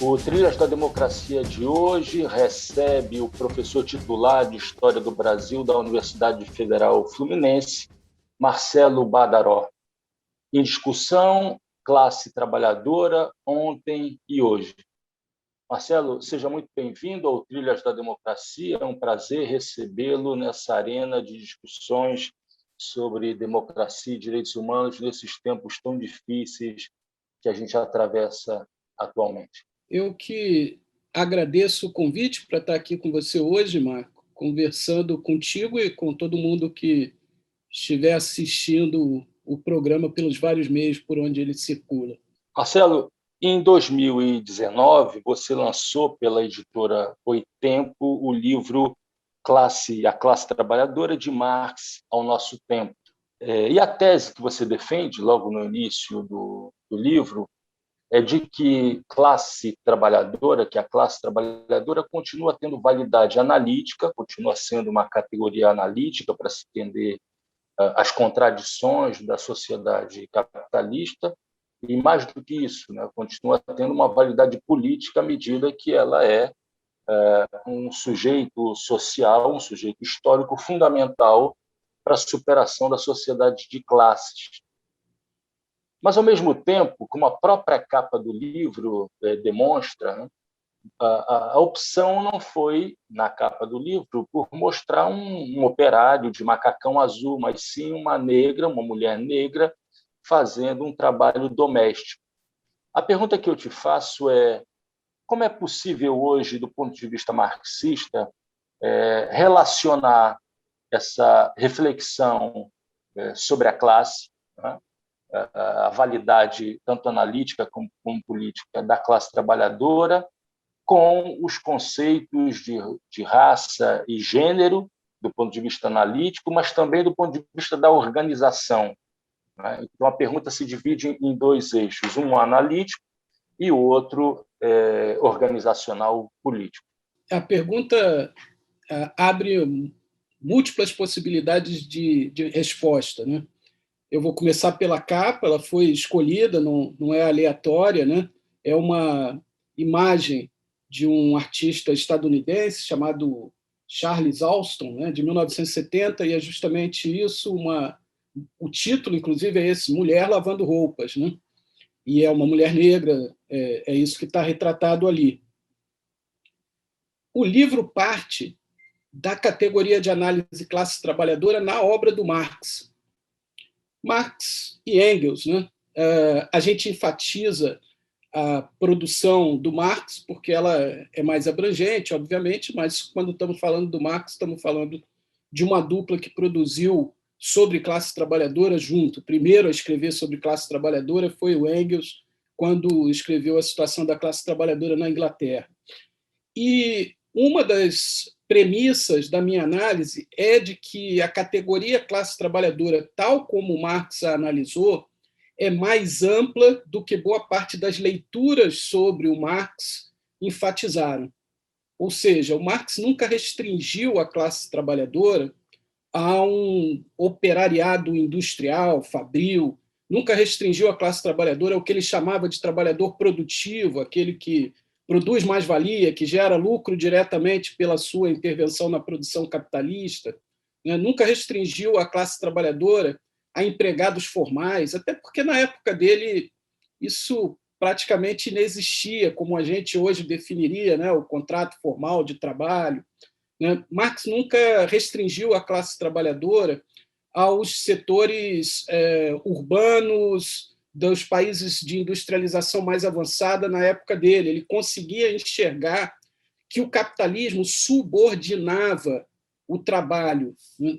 O Trilhas da Democracia de hoje recebe o professor titular de História do Brasil da Universidade Federal Fluminense, Marcelo Badaró. Em discussão, classe trabalhadora, ontem e hoje. Marcelo, seja muito bem-vindo ao Trilhas da Democracia. É um prazer recebê-lo nessa arena de discussões sobre democracia e direitos humanos nesses tempos tão difíceis que a gente atravessa atualmente. Eu que agradeço o convite para estar aqui com você hoje, Marco, conversando contigo e com todo mundo que estiver assistindo o programa pelos vários meios por onde ele circula. Marcelo, em 2019, você lançou pela editora Boitempo o livro A Classe Trabalhadora, de Marx ao Nosso Tempo. E a tese que você defende, logo no início do livro, é de que a classe trabalhadora continua tendo validade analítica, continua sendo uma categoria analítica para se entender as contradições da sociedade capitalista, e mais do que isso, né, continua tendo uma validade política à medida que ela é um sujeito social, um sujeito histórico fundamental para a superação da sociedade de classes. Mas, ao mesmo tempo, como a própria capa do livro demonstra, né, a opção não foi, na capa do livro, por mostrar um operário de macacão azul, mas sim uma mulher negra, fazendo um trabalho doméstico. A pergunta que eu te faço é: como é possível hoje, do ponto de vista marxista, relacionar essa reflexão sobre a classe, né, a validade tanto analítica como política da classe trabalhadora, com os conceitos de raça e gênero, do ponto de vista analítico, mas também do ponto de vista da organização, né? Então, a pergunta se divide em dois eixos, um analítico e o outro organizacional político. A pergunta abre múltiplas possibilidades de resposta, né? Eu vou começar pela capa, ela foi escolhida, não é aleatória, né? É uma imagem de um artista estadunidense chamado Charles Alston, né, de 1970, e é justamente isso, o título, inclusive, é esse, Mulher Lavando Roupas, né? E é uma mulher negra, é isso que está retratado ali. O livro parte da categoria de análise classe trabalhadora na obra do Marx. Marx e Engels, né? A gente enfatiza a produção do Marx porque ela é mais abrangente, obviamente, mas quando estamos falando do Marx, estamos falando de uma dupla que produziu sobre classe trabalhadora junto. Primeiro a escrever sobre classe trabalhadora foi o Engels, quando escreveu A Situação da Classe Trabalhadora na Inglaterra. E uma das premissas da minha análise é de que a categoria classe trabalhadora, tal como Marx a analisou, é mais ampla do que boa parte das leituras sobre o Marx enfatizaram. Ou seja, o Marx nunca restringiu a classe trabalhadora a um operariado industrial, fabril, nunca restringiu a classe trabalhadora ao que ele chamava de trabalhador produtivo, aquele que produz mais-valia, que gera lucro diretamente pela sua intervenção na produção capitalista, né? Nunca restringiu a classe trabalhadora a empregados formais, até porque na época dele isso praticamente inexistia, como a gente hoje definiria, né, o contrato formal de trabalho. Né? Marx nunca restringiu a classe trabalhadora aos setores urbanos dos países de industrialização mais avançada na época dele. Ele conseguia enxergar que o capitalismo subordinava o trabalho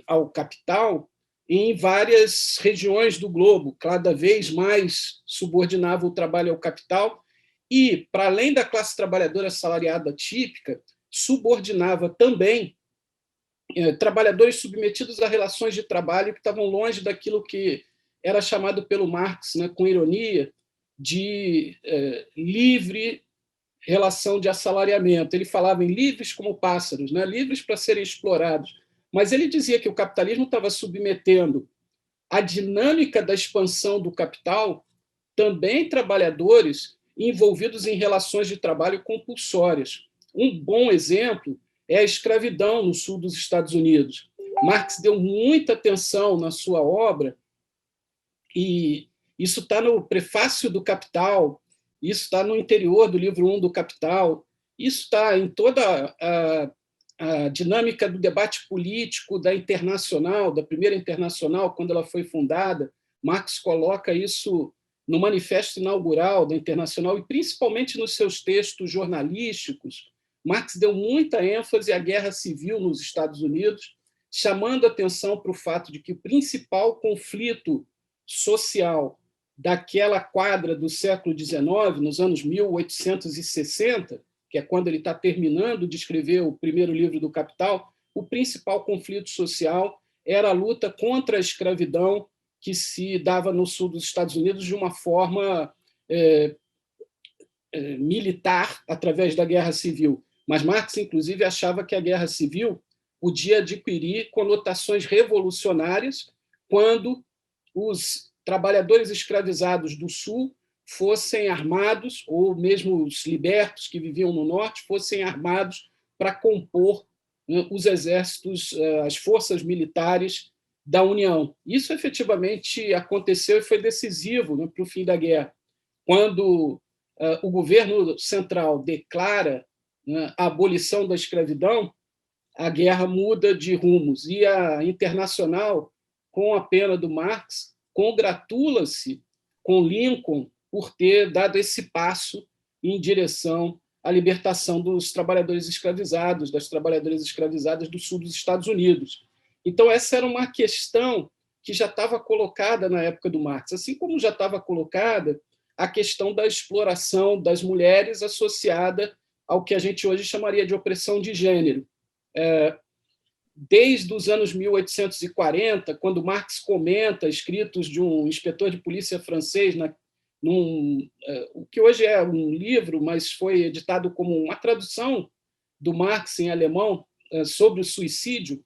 ao capital em várias regiões do globo, cada vez mais subordinava o trabalho ao capital e, para além da classe trabalhadora assalariada típica, subordinava também trabalhadores submetidos a relações de trabalho que estavam longe daquilo que era chamado pelo Marx, né, com ironia, de livre relação de assalariamento. Ele falava em livres como pássaros, né, livres para serem explorados. Mas ele dizia que o capitalismo estava submetendo a dinâmica da expansão do capital também trabalhadores envolvidos em relações de trabalho compulsórias. Um bom exemplo é a escravidão no sul dos Estados Unidos. Marx deu muita atenção na sua obra, e isso está no prefácio do Capital, isso está no interior do livro 1 do Capital, isso está em toda a dinâmica do debate político da Internacional, da primeira Internacional, quando ela foi fundada. Marx coloca isso no manifesto inaugural da Internacional e, principalmente, nos seus textos jornalísticos. Marx deu muita ênfase à guerra civil nos Estados Unidos, chamando atenção para o fato de que o principal conflito social daquela quadra do século XIX, nos anos 1860, que é quando ele está terminando de escrever o primeiro livro do Capital, o principal conflito social era a luta contra a escravidão que se dava no sul dos Estados Unidos de uma forma militar, através da guerra civil. Mas Marx, inclusive, achava que a guerra civil podia adquirir conotações revolucionárias quando os trabalhadores escravizados do sul fossem armados, ou mesmo os libertos que viviam no norte, fossem armados para compor os exércitos, as forças militares da União. Isso efetivamente aconteceu e foi decisivo para o fim da guerra. Quando o governo central declara a abolição da escravidão, a guerra muda de rumos. E a Internacional, com a pena do Marx, congratula-se com Lincoln por ter dado esse passo em direção à libertação dos trabalhadores escravizados, das trabalhadoras escravizadas do sul dos Estados Unidos. Então, essa era uma questão que já estava colocada na época do Marx, assim como já estava colocada a questão da exploração das mulheres associada ao que a gente hoje chamaria de opressão de gênero. Desde os anos 1840, quando Marx comenta escritos de um inspetor de polícia francês, o que hoje é um livro, mas foi editado como uma tradução do Marx em alemão sobre o suicídio,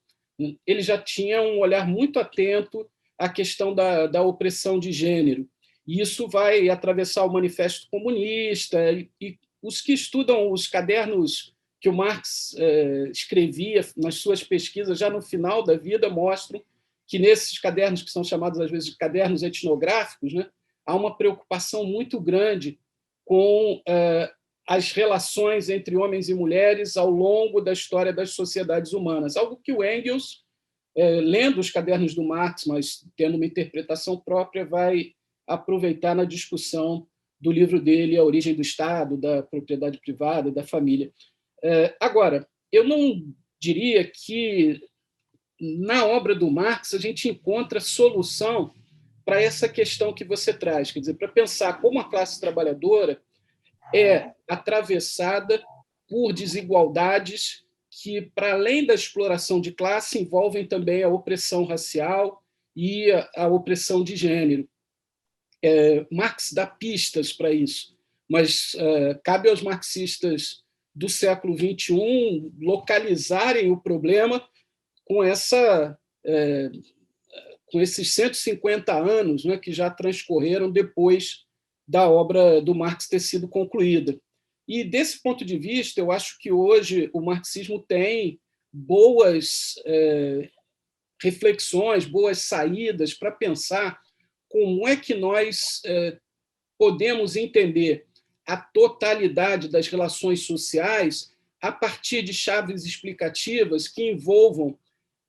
ele já tinha um olhar muito atento à questão da opressão de gênero. E isso vai atravessar o Manifesto Comunista, e os que estudam os cadernos que o Marx escrevia nas suas pesquisas já no final da vida mostram que nesses cadernos, que são chamados às vezes de cadernos etnográficos, há uma preocupação muito grande com as relações entre homens e mulheres ao longo da história das sociedades humanas, algo que o Engels, lendo os cadernos do Marx, mas tendo uma interpretação própria, vai aproveitar na discussão do livro dele, A Origem do Estado, da Propriedade Privada, da Família. Agora, eu não diria que na obra do Marx a gente encontra solução para essa questão que você traz, quer dizer, para pensar como a classe trabalhadora é atravessada por desigualdades que, para além da exploração de classe, envolvem também a opressão racial e a opressão de gênero. Marx dá pistas para isso, mas cabe aos marxistas do século XXI localizarem o problema com esses 150 anos que já transcorreram depois da obra do Marx ter sido concluída. E, desse ponto de vista, eu acho que hoje o marxismo tem boas reflexões, boas saídas para pensar como é que nós podemos entender a totalidade das relações sociais a partir de chaves explicativas que envolvam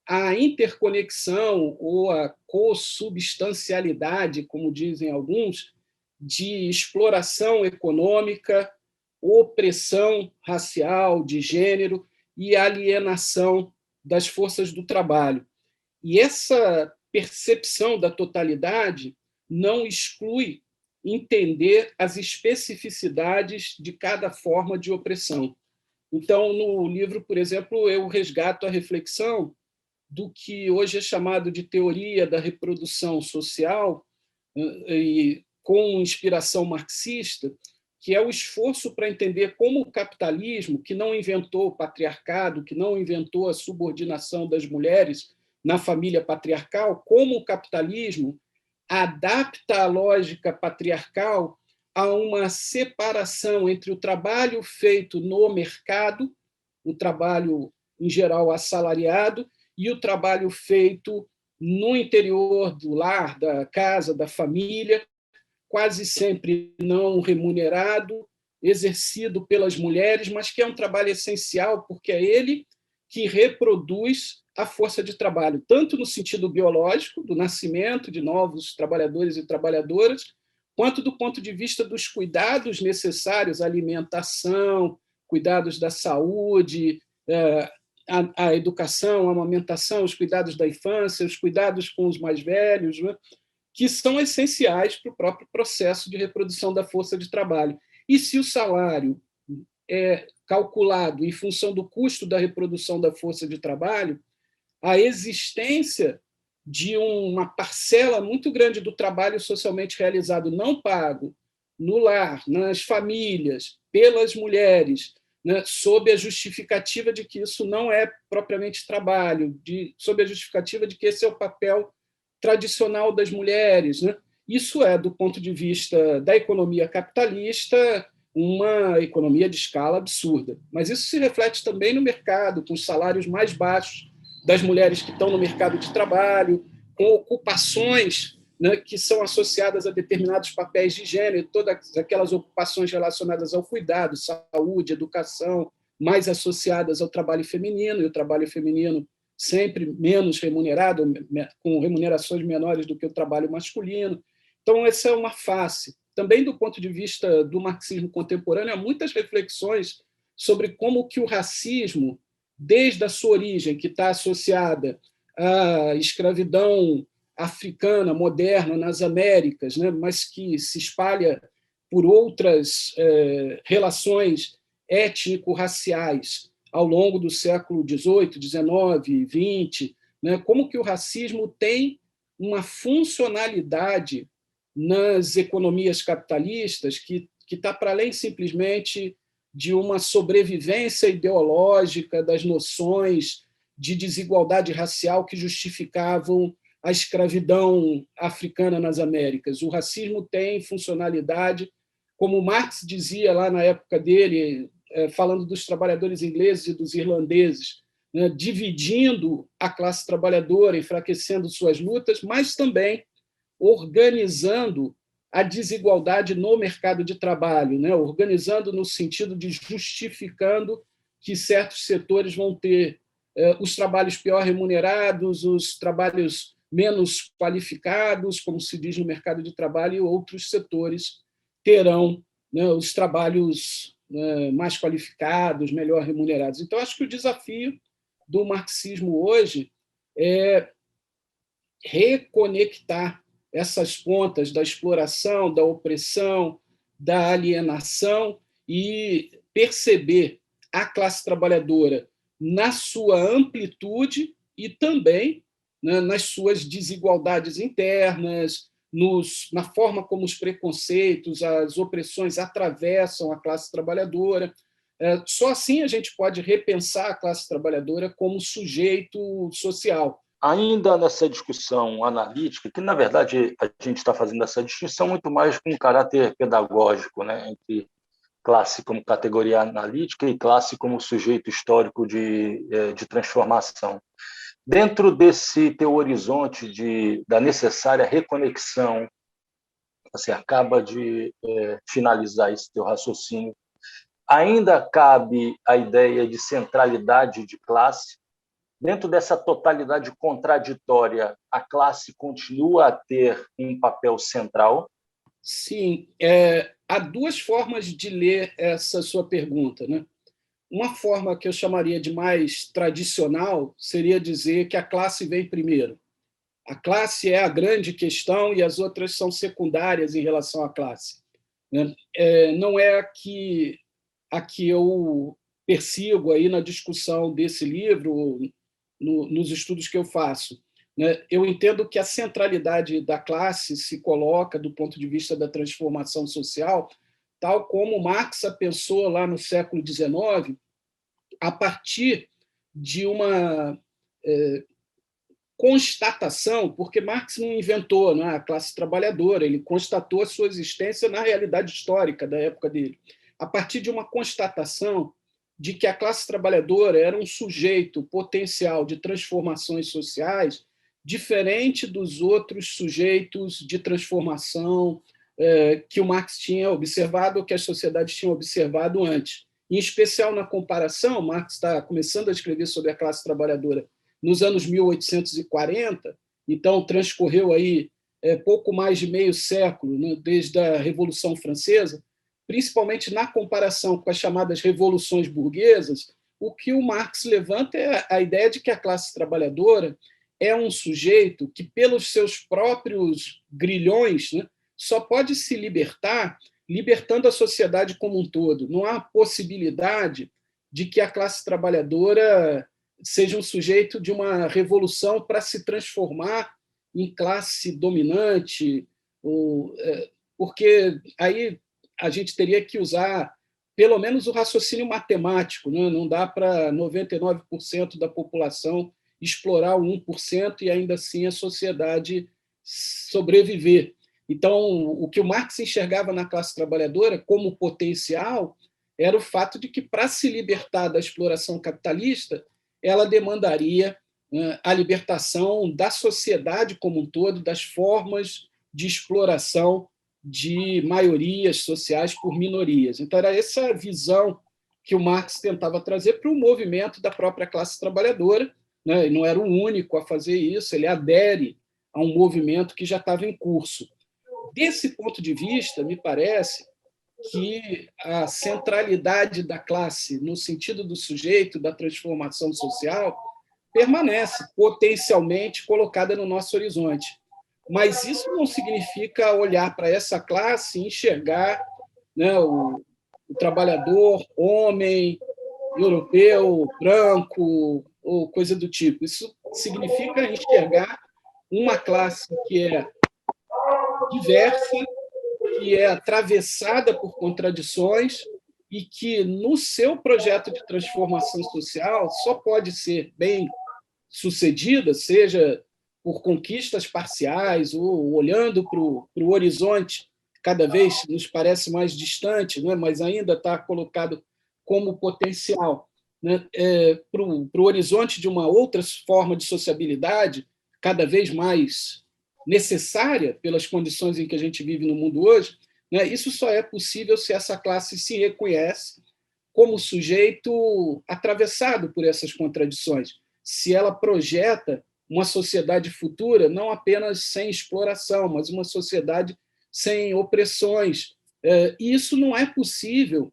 a interconexão ou a consubstancialidade, como dizem alguns, de exploração econômica, opressão racial, de gênero e alienação das forças do trabalho. E essa percepção da totalidade não exclui entender as especificidades de cada forma de opressão. Então, no livro, por exemplo, eu resgato a reflexão do que hoje é chamado de teoria da reprodução social, e com inspiração marxista, que é o esforço para entender como o capitalismo, que não inventou o patriarcado, que não inventou a subordinação das mulheres na família patriarcal, como o capitalismo adapta a lógica patriarcal há uma separação entre o trabalho feito no mercado, o trabalho, em geral, assalariado, e o trabalho feito no interior do lar, da casa, da família, quase sempre não remunerado, exercido pelas mulheres, mas que é um trabalho essencial, porque é ele que reproduz a força de trabalho, tanto no sentido biológico, do nascimento de novos trabalhadores e trabalhadoras, quanto do ponto de vista dos cuidados necessários, alimentação, cuidados da saúde, a educação, a amamentação, os cuidados da infância, os cuidados com os mais velhos, né, que são essenciais para o próprio processo de reprodução da força de trabalho. E se o salário é calculado em função do custo da reprodução da força de trabalho, a existência de uma parcela muito grande do trabalho socialmente realizado não pago no lar, nas famílias, pelas mulheres, né, sob a justificativa de que isso não é propriamente trabalho, sob a justificativa de que esse é o papel tradicional das mulheres, né? Isso é, do ponto de vista da economia capitalista, uma economia de escala absurda. Mas isso se reflete também no mercado, com os salários mais baixos das mulheres que estão no mercado de trabalho, com ocupações, né, que são associadas a determinados papéis de gênero, todas aquelas ocupações relacionadas ao cuidado, saúde, educação, mais associadas ao trabalho feminino, e o trabalho feminino sempre menos remunerado, com remunerações menores do que o trabalho masculino. Então, essa é uma face. Também, do ponto de vista do marxismo contemporâneo, há muitas reflexões sobre como que o racismo, desde a sua origem, que está associada à escravidão africana moderna nas Américas, né, mas que se espalha por outras relações étnico-raciais ao longo do século XVIII, XIX, XX, né, como que o racismo tem uma funcionalidade nas economias capitalistas que está para além simplesmente de uma sobrevivência ideológica das noções de desigualdade racial que justificavam a escravidão africana nas Américas. O racismo tem funcionalidade, como Marx dizia lá na época dele, falando dos trabalhadores ingleses e dos irlandeses, né, dividindo a classe trabalhadora, enfraquecendo suas lutas, mas também organizando a desigualdade no mercado de trabalho, né, organizando no sentido de justificando que certos setores vão ter os trabalhos pior remunerados, os trabalhos menos qualificados, como se diz no mercado de trabalho, e outros setores terão, né, os trabalhos mais qualificados, melhor remunerados. Então, acho que o desafio do marxismo hoje é reconectar essas pontas da exploração, da opressão, da alienação e perceber a classe trabalhadora na sua amplitude e também, né, nas suas desigualdades internas, na forma como os preconceitos, as opressões atravessam a classe trabalhadora. Só assim a gente pode repensar a classe trabalhadora como sujeito social. Ainda nessa discussão analítica, que, na verdade, a gente está fazendo essa distinção muito mais com um caráter pedagógico, né, entre classe como categoria analítica e classe como sujeito histórico de transformação. Dentro desse teu horizonte da necessária reconexão, você acaba de finalizar esse teu raciocínio, ainda cabe a ideia de centralidade de classe. Dentro dessa totalidade contraditória, a classe continua a ter um papel central? Sim, há duas formas de ler essa sua pergunta, né? Uma forma que eu chamaria de mais tradicional seria dizer que a classe vem primeiro. A classe é a grande questão e as outras são secundárias em relação à classe. Não é a que eu persigo aí na discussão desse livro, nos estudos que eu faço. Eu entendo que a centralidade da classe se coloca do ponto de vista da transformação social, tal como Marx a pensou lá no século XIX, a partir de uma constatação, porque Marx não inventou, né, a classe trabalhadora, ele constatou a sua existência na realidade histórica da época dele, a partir de uma constatação de que a classe trabalhadora era um sujeito potencial de transformações sociais diferente dos outros sujeitos de transformação que o Marx tinha observado ou que as sociedades tinham observado antes. Em especial na comparação, Marx está começando a escrever sobre a classe trabalhadora nos anos 1840, então transcorreu aí pouco mais de meio século, né, desde a Revolução Francesa, principalmente na comparação com as chamadas revoluções burguesas. O que o Marx levanta é a ideia de que a classe trabalhadora é um sujeito que, pelos seus próprios grilhões, né, só pode se libertar libertando a sociedade como um todo. Não há possibilidade de que a classe trabalhadora seja um sujeito de uma revolução para se transformar em classe dominante, porque aí a gente teria que usar pelo menos o raciocínio matemático, né? Não dá para 99% da população explorar o 1% e ainda assim a sociedade sobreviver. Então, o que o Marx enxergava na classe trabalhadora como potencial era o fato de que, para se libertar da exploração capitalista, ela demandaria a libertação da sociedade como um todo, das formas de exploração de maiorias sociais por minorias. Então, era essa visão que o Marx tentava trazer para o movimento da própria classe trabalhadora, né? E não era o único a fazer isso, ele adere a um movimento que já estava em curso. Desse ponto de vista, me parece que a centralidade da classe, no sentido do sujeito, da transformação social, permanece potencialmente colocada no nosso horizonte. Mas isso não significa olhar para essa classe e enxergar, né, o trabalhador, homem, europeu, branco, ou coisa do tipo. Isso significa enxergar uma classe que é diversa, que é atravessada por contradições e que, no seu projeto de transformação social, só pode ser bem sucedida, seja por conquistas parciais ou olhando para o horizonte, cada vez nos parece mais distante, né? Mas ainda está colocado como potencial, né? Para o horizonte de uma outra forma de sociabilidade, cada vez mais necessária pelas condições em que a gente vive no mundo hoje, né? Isso só é possível se essa classe se reconhece como sujeito atravessado por essas contradições, se ela projeta uma sociedade futura não apenas sem exploração, mas uma sociedade sem opressões. E isso não é possível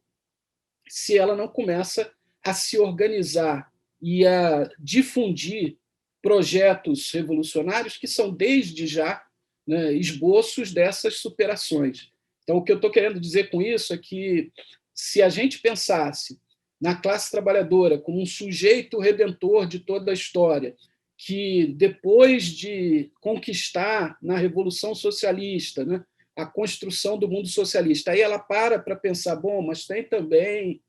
se ela não começa a se organizar e a difundir projetos revolucionários que são, desde já, né, esboços dessas superações. Então, o que eu estou querendo dizer com isso é que, se a gente pensasse na classe trabalhadora como um sujeito redentor de toda a história, que, depois de conquistar na Revolução Socialista, né, a construção do mundo socialista, aí ela para pensar, bom, mas tem também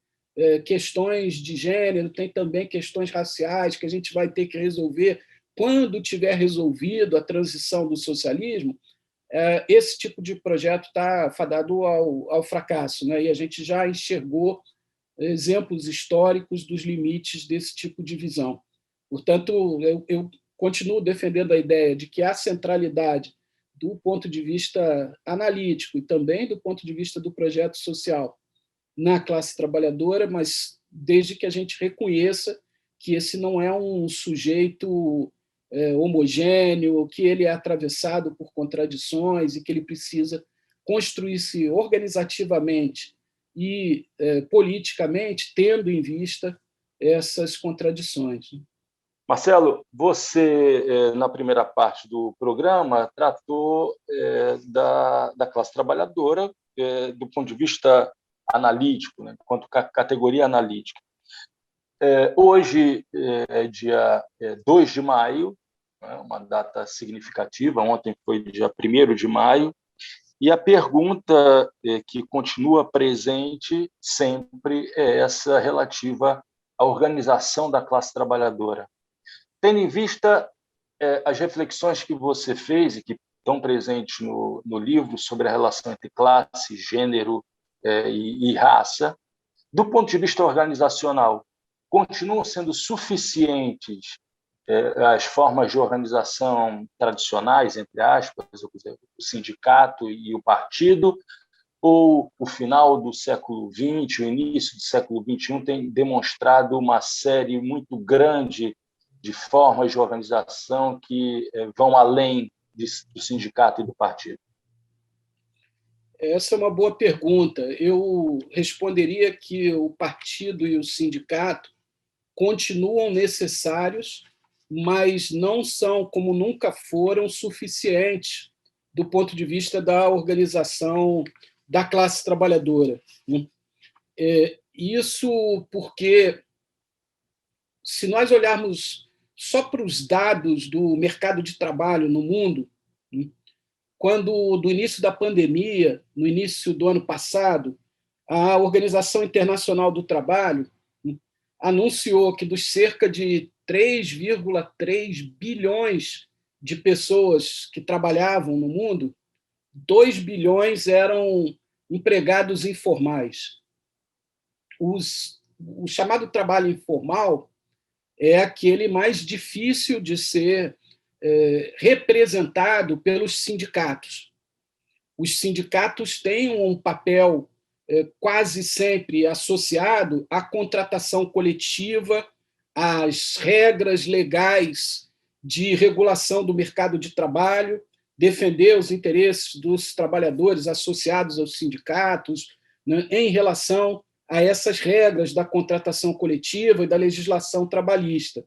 questões de gênero, tem também questões raciais que a gente vai ter que resolver quando tiver resolvido a transição do socialismo. Esse tipo de projeto está fadado ao fracasso, né? E a gente já enxergou exemplos históricos dos limites desse tipo de visão. Portanto, eu continuo defendendo a ideia de que a centralidade do ponto de vista analítico e também do ponto de vista do projeto social na classe trabalhadora, mas desde que a gente reconheça que esse não é um sujeito homogêneo, que ele é atravessado por contradições e que ele precisa construir-se organizativamente e politicamente, tendo em vista essas contradições. Marcelo, você, na primeira parte do programa, tratou da classe trabalhadora do ponto de vista analítico, né, quanto categoria analítica. Hoje é dia 2 de maio, né, uma data significativa, ontem foi dia 1º de maio, e a pergunta que continua presente sempre é essa relativa à organização da classe trabalhadora. Tendo em vista as reflexões que você fez e que estão presentes no livro sobre a relação entre classe, gênero e raça, do ponto de vista organizacional, continuam sendo suficientes as formas de organização tradicionais, entre aspas, o sindicato e o partido, ou o final do século XX, o início do século XXI tem demonstrado uma série muito grande de formas de organização que vão além do sindicato e do partido? Essa é uma boa pergunta. Eu responderia que o partido e o sindicato continuam necessários, mas não são, como nunca foram, suficientes do ponto de vista da organização da classe trabalhadora. Isso porque, se nós olharmos só para os dados do mercado de trabalho no mundo, quando, do início da pandemia, no início do ano passado, a Organização Internacional do Trabalho anunciou que dos cerca de 3,3 bilhões de pessoas que trabalhavam no mundo, 2 bilhões eram empregados informais. O chamado trabalho informal é aquele mais difícil de ser representado pelos sindicatos. Os sindicatos têm um papel quase sempre associado à contratação coletiva, às regras legais de regulação do mercado de trabalho, defender os interesses dos trabalhadores associados aos sindicatos, né, em relação a essas regras da contratação coletiva e da legislação trabalhista.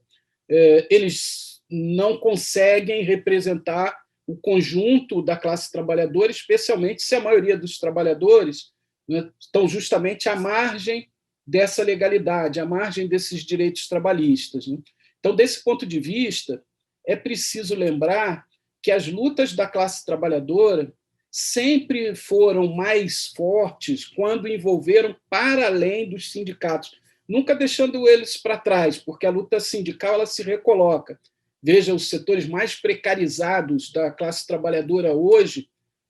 Eles não conseguem representar o conjunto da classe trabalhadora, especialmente se a maioria dos trabalhadores, né, estão justamente à margem dessa legalidade, à margem desses direitos trabalhistas. Né? Então, desse ponto de vista, é preciso lembrar que as lutas da classe trabalhadora sempre foram mais fortes quando envolveram para além dos sindicatos, nunca deixando eles para trás, porque a luta sindical ela se recoloca. Veja, os setores mais precarizados da classe trabalhadora hoje,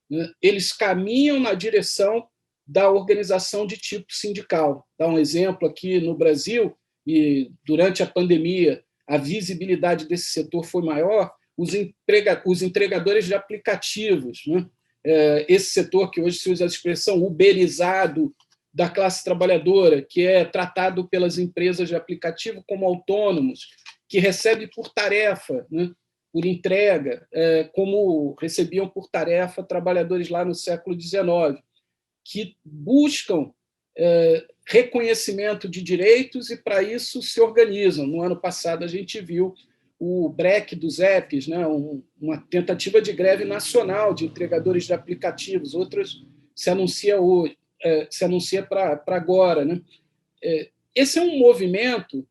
né, eles caminham na direção da organização de tipo sindical. Dá um exemplo aqui no Brasil, e durante a pandemia a visibilidade desse setor foi maior, os entregadores de aplicativos, né? Esse setor que hoje se usa a expressão uberizado da classe trabalhadora, que é tratado pelas empresas de aplicativo como autônomos, que recebe por tarefa, né, por entrega, como recebiam por tarefa trabalhadores lá no século XIX, que buscam reconhecimento de direitos e, para isso, se organizam. No ano passado, a gente viu o break dos apps, né, uma tentativa de greve nacional de entregadores de aplicativos, outros se anuncia hoje, se anuncia para agora. Né? Esse é um movimento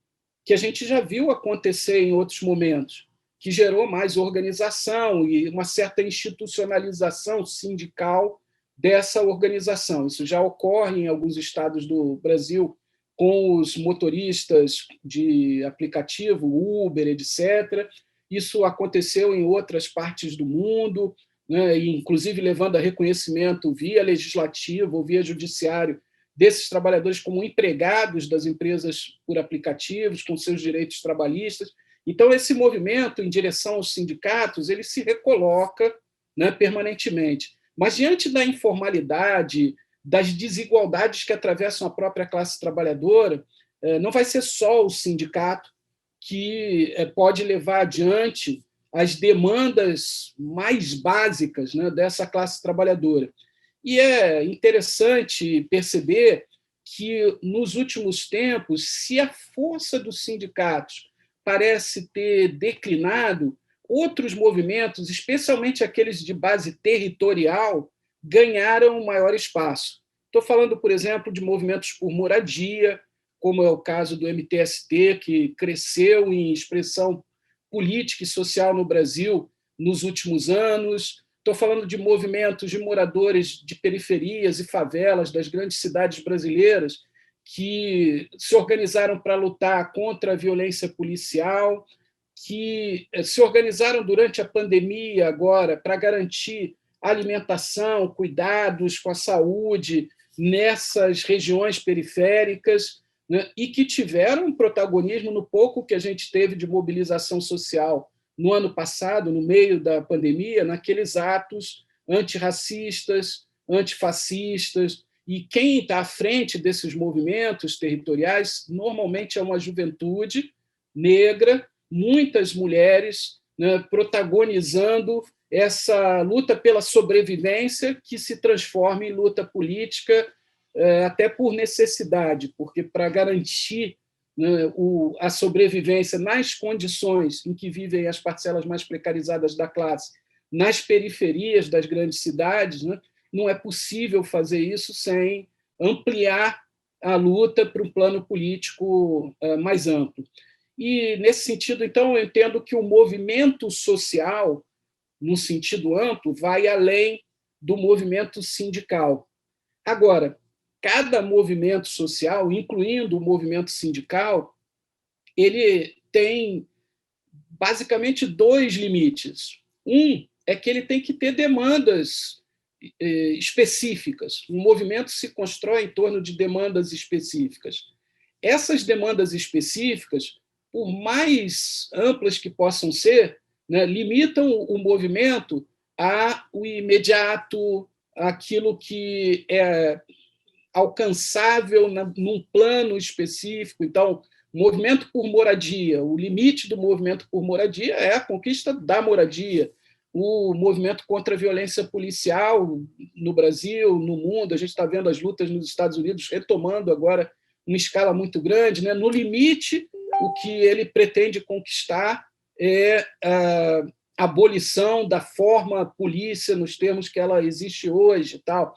que a gente já viu acontecer em outros momentos, que gerou mais organização e uma certa institucionalização sindical dessa organização. Isso já ocorre em alguns estados do Brasil com os motoristas de aplicativo, Uber, etc. Isso aconteceu em outras partes do mundo, né, inclusive levando a reconhecimento via legislativo ou via judiciário desses trabalhadores como empregados das empresas por aplicativos, com seus direitos trabalhistas. Então, esse movimento em direção aos sindicatos, ele se recoloca, né, permanentemente. Mas, diante da informalidade, das desigualdades que atravessam a própria classe trabalhadora, não vai ser só o sindicato que pode levar adiante as demandas mais básicas, né, dessa classe trabalhadora. E é interessante perceber que, nos últimos tempos, se a força dos sindicatos parece ter declinado, outros movimentos, especialmente aqueles de base territorial, ganharam maior espaço. Estou falando, por exemplo, de movimentos por moradia, como é o caso do MTST, que cresceu em expressão política e social no Brasil nos últimos anos. Estou falando de movimentos de moradores de periferias e favelas das grandes cidades brasileiras que se organizaram para lutar contra a violência policial, que se organizaram durante a pandemia agora para garantir alimentação, cuidados com a saúde nessas regiões periféricas, né, e que tiveram um protagonismo no pouco que a gente teve de mobilização social no ano passado, no meio da pandemia, naqueles atos antirracistas, antifascistas, e quem está à frente desses movimentos territoriais normalmente é uma juventude negra, muitas mulheres, né, protagonizando essa luta pela sobrevivência que se transforma em luta política, até por necessidade, porque para garantir, né, a sobrevivência nas condições em que vivem as parcelas mais precarizadas da classe, nas periferias das grandes cidades, né, não é possível fazer isso sem ampliar a luta para um plano político mais amplo. E, nesse sentido, então, eu entendo que o movimento social, no sentido amplo, vai além do movimento sindical. Agora, cada movimento social, incluindo o movimento sindical, ele tem basicamente dois limites. Um é que ele tem que ter demandas específicas. O movimento se constrói em torno de demandas específicas. Essas demandas específicas, por mais amplas que possam ser, né, limitam o movimento ao imediato, àquilo que é alcançável num plano específico. Então, movimento por moradia, o limite do movimento por moradia é a conquista da moradia. O movimento contra a violência policial no Brasil, no mundo, a gente está vendo as lutas nos Estados Unidos retomando agora uma escala muito grande, né? No limite, o que ele pretende conquistar é a abolição da forma polícia nos termos que ela existe hoje e tal.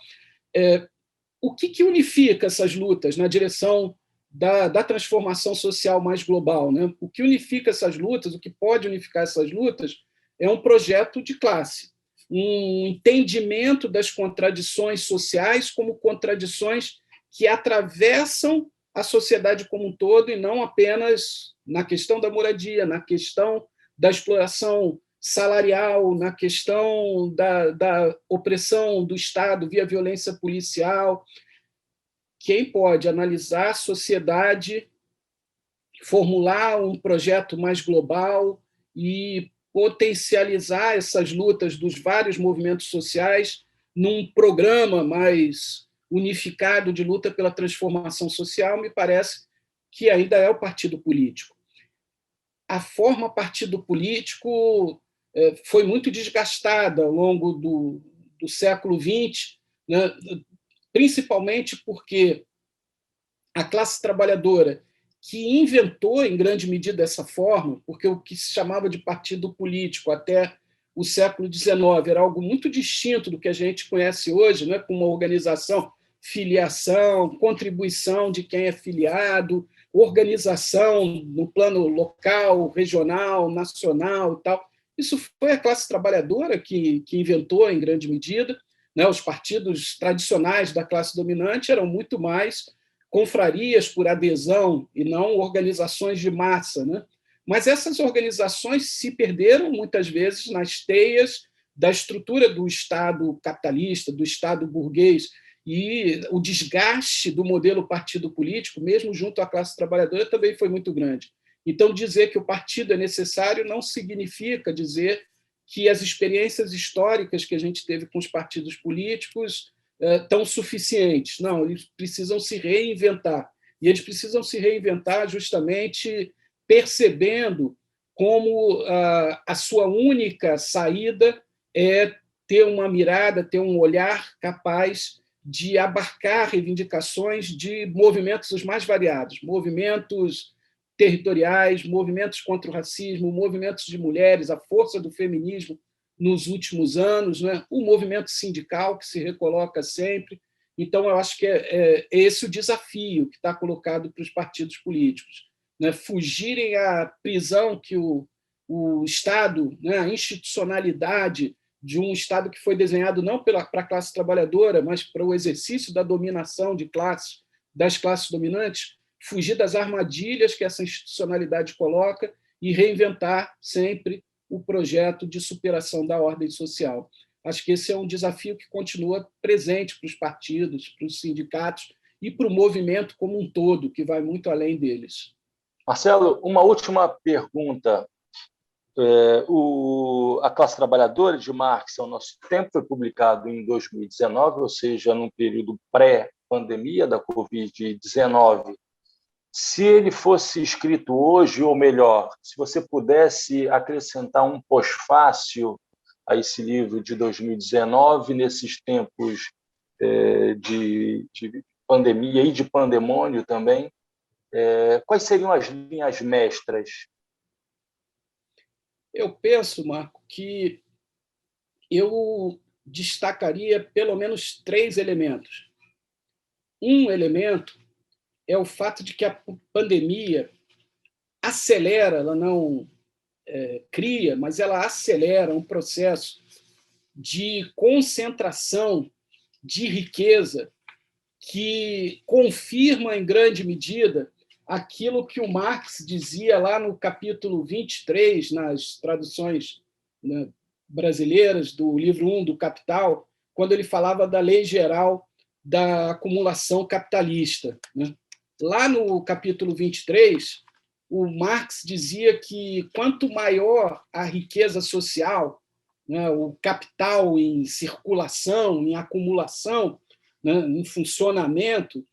O que unifica essas lutas na direção da transformação social mais global, né? O que unifica essas lutas, o que pode unificar essas lutas, é um projeto de classe, um entendimento das contradições sociais como contradições que atravessam a sociedade como um todo e não apenas na questão da moradia, na questão da exploração salarial, na questão da opressão do Estado via violência policial. Quem pode analisar a sociedade, formular um projeto mais global e potencializar essas lutas dos vários movimentos sociais num programa mais unificado de luta pela transformação social, me parece que ainda é o partido político. A forma partido político foi muito desgastada ao longo do século XX, né, principalmente porque a classe trabalhadora, que inventou, em grande medida, essa forma, porque o que se chamava de partido político até o século XIX era algo muito distinto do que a gente conhece hoje, né, com uma organização, filiação, contribuição de quem é filiado, organização no plano local, regional, nacional e tal. Isso foi a classe trabalhadora que inventou, em grande medida, né? Os partidos tradicionais da classe dominante eram muito mais confrarias por adesão e não organizações de massa, né? Mas essas organizações se perderam muitas vezes nas teias da estrutura do Estado capitalista, do Estado burguês, e o desgaste do modelo partido político, mesmo junto à classe trabalhadora, também foi muito grande. Então, dizer que o partido é necessário não significa dizer que as experiências históricas que a gente teve com os partidos políticos estão suficientes. Não, eles precisam se reinventar. E eles precisam se reinventar justamente percebendo como a sua única saída é ter uma mirada, ter um olhar capaz de abarcar reivindicações de movimentos os mais variados, movimentos territoriais, movimentos contra o racismo, movimentos de mulheres, a força do feminismo nos últimos anos, né? O movimento sindical que se recoloca sempre. Então, eu acho que é esse o desafio que está colocado para os partidos políticos, né? Fugirem à prisão que o Estado, né? A institucionalidade de um Estado que foi desenhado não para a classe trabalhadora, mas para o exercício da dominação de classes, das classes dominantes, fugir das armadilhas que essa institucionalidade coloca e reinventar sempre o projeto de superação da ordem social. Acho que esse é um desafio que continua presente para os partidos, para os sindicatos e para o movimento como um todo, que vai muito além deles. Marcelo, uma última pergunta. A Classe Trabalhadora de Marx ao Nosso Tempo foi publicado em 2019, ou seja, num período pré-pandemia da Covid-19. Se ele fosse escrito hoje, ou melhor, se você pudesse acrescentar um pós-fácil a esse livro de 2019, nesses tempos de pandemia e de pandemônio também, quais seriam as linhas mestras? Eu penso, Marco, que eu destacaria pelo menos 3 elementos. Um elemento é o fato de que a pandemia acelera, ela não cria, mas ela acelera um processo de concentração de riqueza que confirma, em grande medida, aquilo que o Marx dizia lá no capítulo 23, nas traduções, né, brasileiras do livro 1 do Capital, quando ele falava da lei geral da acumulação capitalista. Né? Lá no capítulo 23, o Marx dizia que quanto maior a riqueza social, né, o capital em circulação, em acumulação, né, em funcionamento,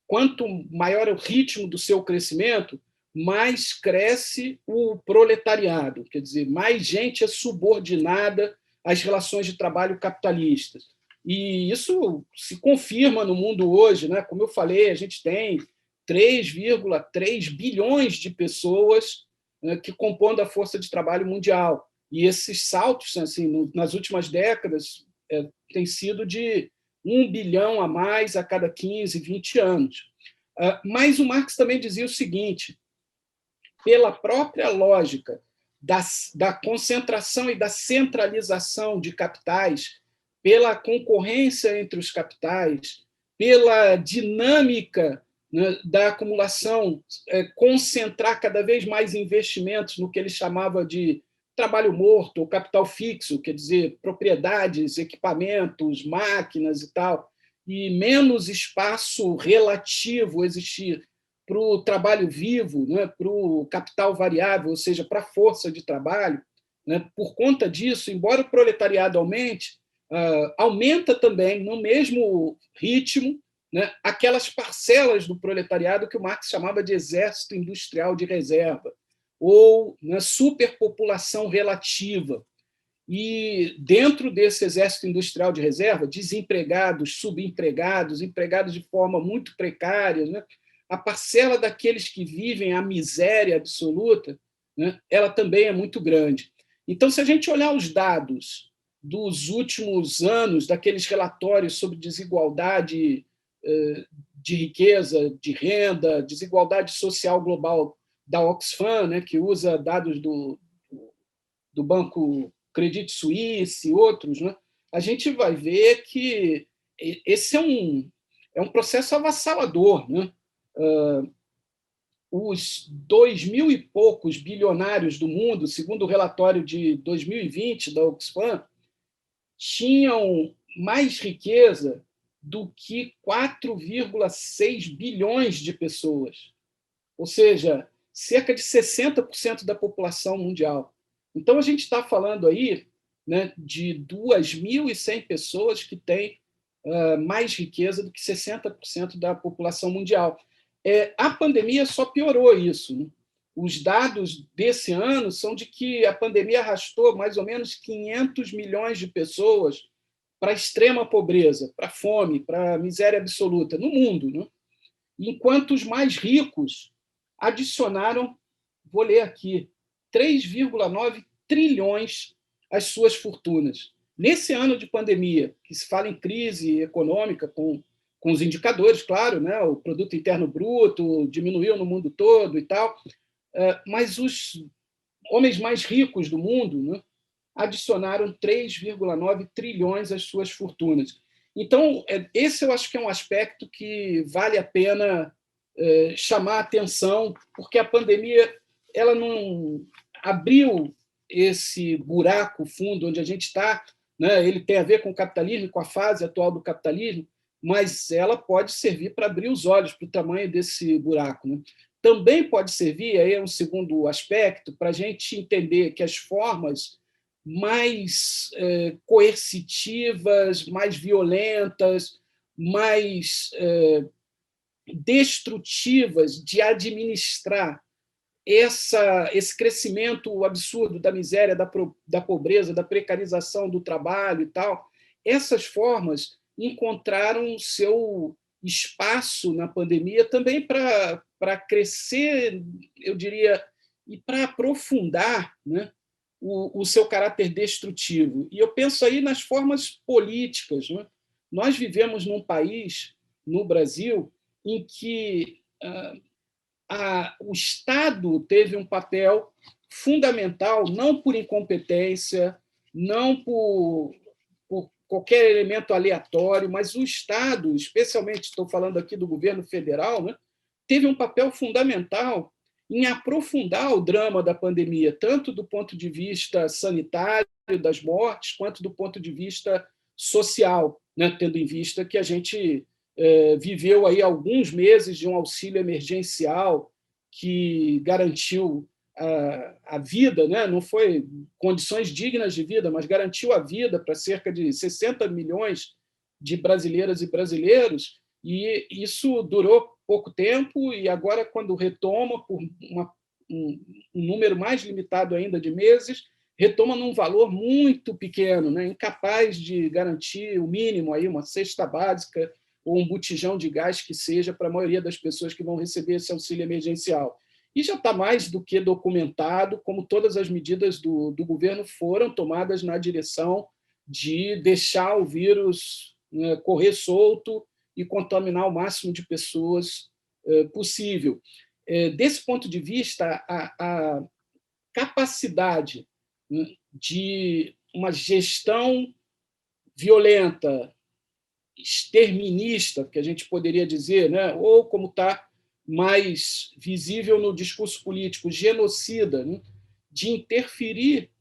quanto maior é o ritmo do seu crescimento, mais cresce o proletariado, quer dizer, mais gente é subordinada às relações de trabalho capitalistas. E isso se confirma no mundo hoje, né? Como eu falei, a gente tem 3,3 bilhões de pessoas, né, que compõem a força de trabalho mundial. E esses saltos, assim, nas últimas décadas, têm sido de 1 bilhão a mais a cada 15, 20 anos. Mas o Marx também dizia o seguinte: pela própria lógica da concentração e da centralização de capitais, pela concorrência entre os capitais, pela dinâmica, né, da acumulação, concentrar cada vez mais investimentos no que ele chamava de trabalho morto ou capital fixo, quer dizer, propriedades, equipamentos, máquinas e tal, e menos espaço relativo existir para o trabalho vivo, né, para o capital variável, ou seja, para a força de trabalho. Né? Por conta disso, embora o proletariado aumente, aumenta também, no mesmo ritmo, né, aquelas parcelas do proletariado que o Marx chamava de exército industrial de reserva, ou, né, superpopulação relativa. E, dentro desse exército industrial de reserva, desempregados, subempregados, empregados de forma muito precária, né, a parcela daqueles que vivem a miséria absoluta, né, ela também é muito grande. Então, se a gente olhar os dados dos últimos anos, daqueles relatórios sobre desigualdade de riqueza, de renda, desigualdade social global da Oxfam, né, que usa dados do Banco Credit Suisse e outros, né, a gente vai ver que esse é um processo avassalador. Né? Os 2.000 e poucos bilionários do mundo, segundo o relatório de 2020 da Oxfam, tinham mais riqueza do que 4,6 bilhões de pessoas, ou seja, cerca de 60% da população mundial. Então, a gente está falando aí, né, de 2.100 pessoas que têm mais riqueza do que 60% da população mundial. A pandemia só piorou isso. Né? Os dados desse ano são de que a pandemia arrastou mais ou menos 500 milhões de pessoas para a extrema pobreza, para a fome, para a miséria absoluta no mundo. Né? Enquanto os mais ricos adicionaram, vou ler aqui, 3,9 trilhões às suas fortunas. Nesse ano de pandemia, que se fala em crise econômica, com os indicadores, claro, né? O produto interno bruto diminuiu no mundo todo e tal, mas os homens mais ricos do mundo, né, adicionaram 3,9 trilhões às suas fortunas. Então, esse eu acho que é um aspecto que vale a pena chamar a atenção, porque a pandemia ela não abriu esse buraco fundo onde a gente está, né? Ele tem a ver com o capitalismo, com a fase atual do capitalismo, mas ela pode servir para abrir os olhos para o tamanho desse buraco, né? Também pode servir, aí é um segundo aspecto, para a gente entender que as formas mais coercitivas, mais violentas, mais destrutivas de administrar esse crescimento absurdo da miséria, da pobreza, da precarização do trabalho e tal, essas formas encontraram seu espaço na pandemia também para crescer, eu diria, e para aprofundar, né, o seu caráter destrutivo. E eu penso aí nas formas políticas. Né? Nós vivemos num país, no Brasil, em que o Estado teve um papel fundamental, não por incompetência, não por qualquer elemento aleatório, mas o Estado, especialmente estou falando aqui do governo federal, né, teve um papel fundamental em aprofundar o drama da pandemia, tanto do ponto de vista sanitário, das mortes, quanto do ponto de vista social, né, tendo em vista que a gente viveu aí alguns meses de um auxílio emergencial que garantiu a vida, né? Não foi condições dignas de vida, mas garantiu a vida para cerca de 60 milhões de brasileiras e brasileiros, e isso durou pouco tempo, e agora, quando retoma, por um número mais limitado ainda de meses, retoma num valor muito pequeno, né? Incapaz de garantir o mínimo, aí, uma cesta básica ou um botijão de gás que seja para a maioria das pessoas que vão receber esse auxílio emergencial. E já está mais do que documentado como todas as medidas do governo foram tomadas na direção de deixar o vírus, né, correr solto e contaminar o máximo de pessoas possível. Desse ponto de vista, a capacidade, né, de uma gestão violenta, exterminista, que a gente poderia dizer, né? Ou como está mais visível no discurso político, genocida, né? De interferir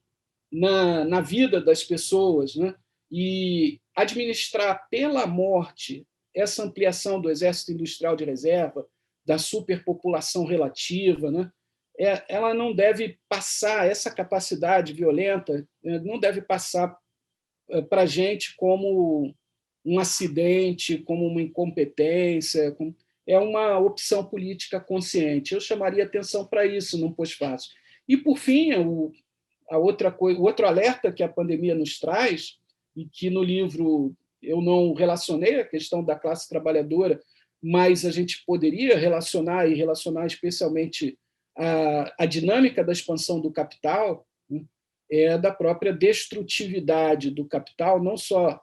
na vida das pessoas, né? E administrar pela morte essa ampliação do exército industrial de reserva, da superpopulação relativa, né? Ela não deve passar, essa capacidade violenta, não deve passar para a gente como um acidente, como uma incompetência, é uma opção política consciente. Eu chamaria atenção para isso num pós-fácil. E, por fim, o outro alerta que a pandemia nos traz, e que no livro eu não relacionei a questão da classe trabalhadora, mas a gente poderia relacionar, e relacionar especialmente a dinâmica da expansão do capital, né, da própria destrutividade do capital, não só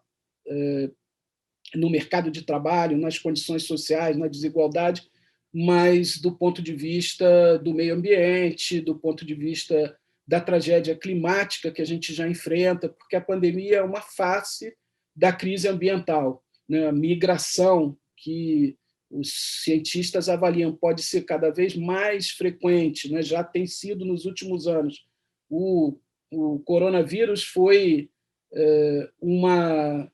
no mercado de trabalho, nas condições sociais, na desigualdade, mas do ponto de vista do meio ambiente, do ponto de vista da tragédia climática que a gente já enfrenta, porque a pandemia é uma face da crise ambiental, né? A migração, que os cientistas avaliam pode ser cada vez mais frequente, né? Já tem sido nos últimos anos. O coronavírus foi uma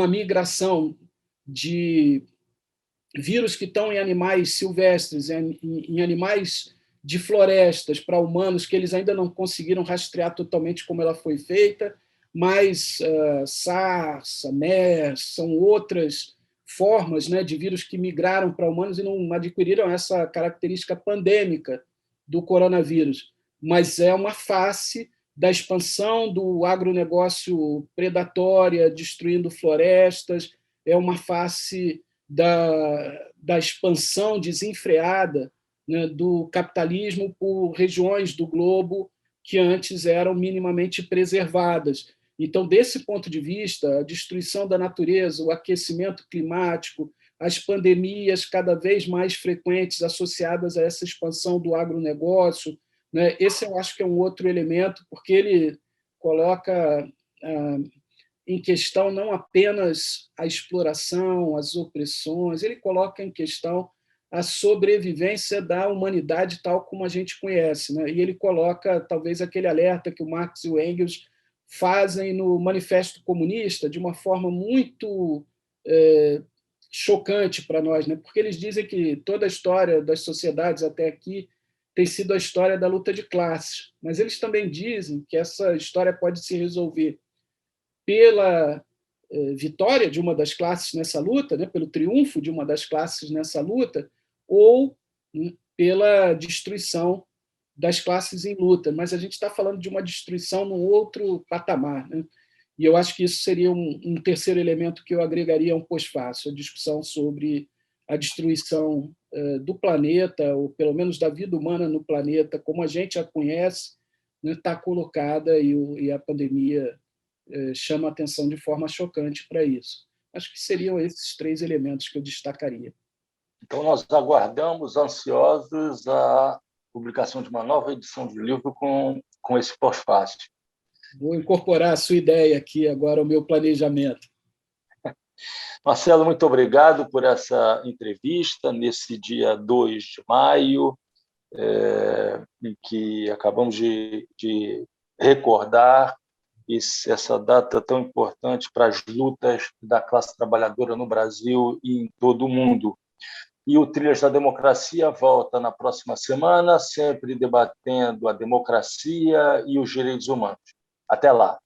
migração de vírus que estão em animais silvestres, em animais de florestas, para humanos, que eles ainda não conseguiram rastrear totalmente como ela foi feita, mas SARS, MERS, são outras formas, né, de vírus que migraram para humanos e não adquiriram essa característica pandêmica do coronavírus. Mas é uma face da expansão do agronegócio predatória, destruindo florestas, é uma face da expansão desenfreada, né, do capitalismo por regiões do globo que antes eram minimamente preservadas. Então, desse ponto de vista, a destruição da natureza, o aquecimento climático, as pandemias cada vez mais frequentes associadas a essa expansão do agronegócio, né? Esse eu acho que é um outro elemento, porque ele coloca em questão não apenas a exploração, as opressões, ele coloca em questão a sobrevivência da humanidade tal como a gente conhece, né? E ele coloca talvez aquele alerta que o Marx e o Engels fazem no Manifesto Comunista de uma forma muito chocante para nós, né? Porque eles dizem que toda a história das sociedades até aqui tem sido a história da luta de classes, mas eles também dizem que essa história pode se resolver pela vitória de uma das classes nessa luta, né, pelo triunfo de uma das classes nessa luta, ou pela destruição das classes em luta. Mas a gente está falando de uma destruição num outro patamar, né? E eu acho que isso seria um terceiro elemento que eu agregaria a um pós-fácil, a discussão sobre a destruição do planeta, ou pelo menos da vida humana no planeta, como a gente a conhece, está colocada e a pandemia chama a atenção de forma chocante para isso. Acho que seriam esses 3 elementos que eu destacaria. Então, nós aguardamos ansiosos a publicação de uma nova edição do livro com esse pós-fácil. Vou incorporar a sua ideia aqui agora ao meu planejamento. Marcelo, muito obrigado por essa entrevista nesse dia 2 de maio, em que acabamos de recordar essa data tão importante para as lutas da classe trabalhadora no Brasil e em todo o mundo. E o Trilhas da Democracia volta na próxima semana, sempre debatendo a democracia e os direitos humanos. Até lá.